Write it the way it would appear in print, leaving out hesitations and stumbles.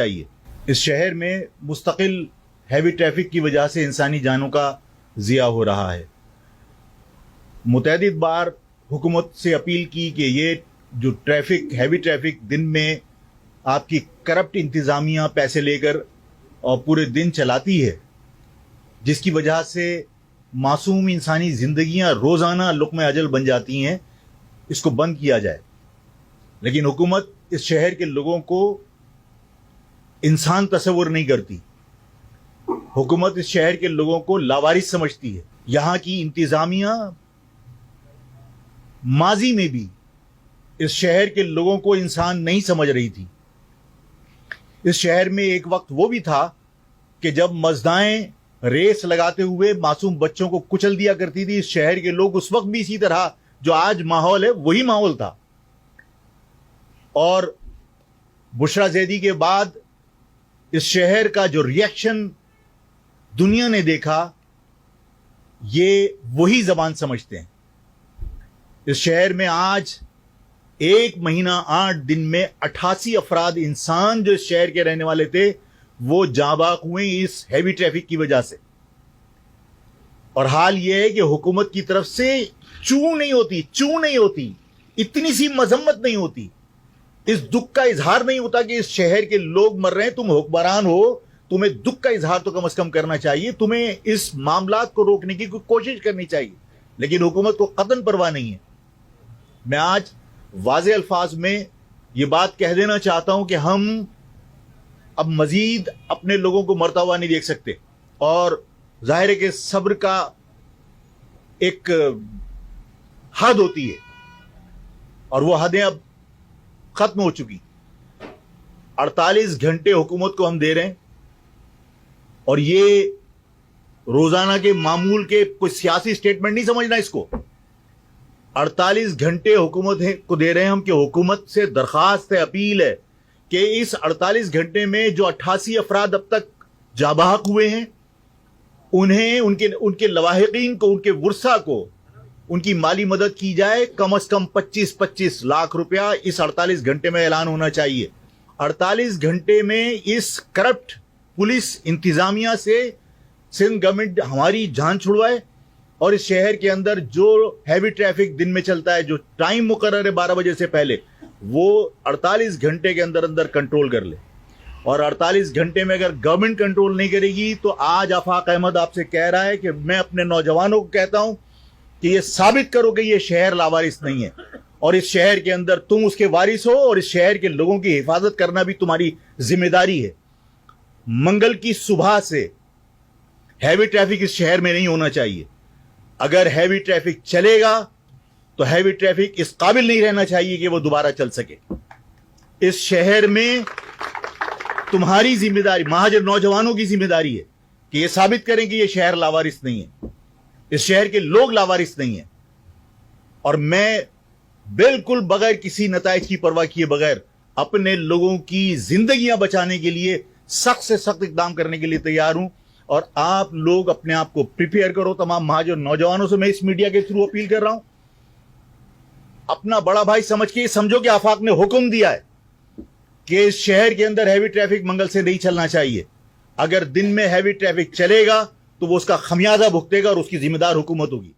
چاہیے. اس شہر میں مستقل ہیوی ٹریفک کی وجہ سے انسانی جانوں کا ضیاع ہو رہا ہے. متعدد بار حکومت سے اپیل کی کہ یہ جو ہیوی ٹریفک دن میں آپ کی کرپٹ انتظامیہ پیسے لے کر اور پورے دن چلاتی ہے، جس کی وجہ سے معصوم انسانی زندگیاں روزانہ لقمہ اجل بن جاتی ہیں، اس کو بند کیا جائے. لیکن حکومت اس شہر کے لوگوں کو انسان تصور نہیں کرتی. حکومت اس شہر کے لوگوں کو لاوارث سمجھتی ہے. یہاں کی انتظامیہ ماضی میں بھی اس شہر کے لوگوں کو انسان نہیں سمجھ رہی تھی. اس شہر میں ایک وقت وہ بھی تھا کہ جب مزدائیں ریس لگاتے ہوئے معصوم بچوں کو کچل دیا کرتی تھی. اس شہر کے لوگ اس وقت بھی اسی طرح جو آج ماحول ہے وہی ماحول تھا. اور بشرا زیدی کے بعد اس شہر کا جو ریئیکشن دنیا نے دیکھا، یہ وہی زبان سمجھتے ہیں. اس شہر میں آج 1 مہینہ 8 دن میں 88 افراد انسان جو اس شہر کے رہنے والے تھے وہ جاں بحق ہوئے اس ہیوی ٹریفک کی وجہ سے. اور حال یہ ہے کہ حکومت کی طرف سے چوں نہیں ہوتی، اتنی سی مذمت نہیں ہوتی، اس دکھ کا اظہار نہیں ہوتا کہ اس شہر کے لوگ مر رہے ہیں. تم حکمران ہو، تمہیں دکھ کا اظہار تو کم از کم کرنا چاہیے، تمہیں اس معاملات کو روکنے کی کوئی کوشش کرنی چاہیے. لیکن حکومت کو قطعاً پرواہ نہیں ہے. میں آج واضح الفاظ میں یہ بات کہہ دینا چاہتا ہوں کہ ہم اب مزید اپنے لوگوں کو مرتا ہوا نہیں دیکھ سکتے. اور ظاہر ہے کہ صبر کا ایک حد ہوتی ہے اور وہ حدیں اب ختم ہو چکی. 48 گھنٹے حکومت کو ہم دے رہے ہیں اور یہ روزانہ کے معمول کے کوئی سیاسی سٹیٹمنٹ نہیں سمجھنا اس کو. 48 گھنٹے حکومت کو دے رہے ہیں ہم کہ حکومت سے درخواست ہے، اپیل ہے کہ اس 48 گھنٹے میں جو 88 افراد اب تک جاں بحق ہوئے ہیں انہیں ان کے لواحقین کو، ان کے ورثاء کو ان کی مالی مدد کی جائے. کم از کم 25 لاکھ روپیہ اس 48 گھنٹے میں اعلان ہونا چاہیے. 48 گھنٹے میں اس کرپٹ پولیس انتظامیہ سے سندھ گورنمنٹ ہماری جان چھڑوائے اور اس شہر کے اندر جو ہیوی ٹریفک دن میں چلتا ہے، جو ٹائم مقرر ہے 12 بجے سے پہلے، وہ 48 گھنٹے کے اندر کنٹرول کر لے. اور 48 گھنٹے میں اگر گورنمنٹ کنٹرول نہیں کرے گی تو آج آفاق احمد آپ سے کہہ رہا ہے کہ میں اپنے نوجوانوں کو کہتا ہوں کہ یہ ثابت کرو کہ یہ شہر لاوارث نہیں ہے اور اس شہر کے اندر تم اس کے وارث ہو اور اس شہر کے لوگوں کی حفاظت کرنا بھی تمہاری ذمہ داری ہے. منگل کی صبح سے ہیوی ٹریفک اس شہر میں نہیں ہونا چاہیے. اگر ہیوی ٹریفک چلے گا تو ہیوی ٹریفک اس قابل نہیں رہنا چاہیے کہ وہ دوبارہ چل سکے. اس شہر میں تمہاری ذمہ داری، مہاجر نوجوانوں کی ذمہ داری ہے کہ یہ ثابت کریں کہ یہ شہر لاوارث نہیں ہے، اس شہر کے لوگ لاوارث نہیں ہیں. اور میں بالکل بغیر کسی نتائج کی پرواہ کیے بغیر اپنے لوگوں کی زندگیاں بچانے کے لیے سخت سے سخت اقدام کرنے کے لیے تیار ہوں. اور آپ لوگ اپنے آپ کو پریپیئر کرو. تمام مہاجر نوجوانوں سے میں اس میڈیا کے تھرو اپیل کر رہا ہوں، اپنا بڑا بھائی سمجھ کے سمجھو کہ آفاق نے حکم دیا ہے کہ اس شہر کے اندر ہیوی ٹریفک منگل سے نہیں چلنا چاہیے. اگر دن میں ہیوی ٹریفک چلے گا تو وہ اس کا خمیازہ بھگتے گا اور اس کی ذمہ دار حکومت ہوگی.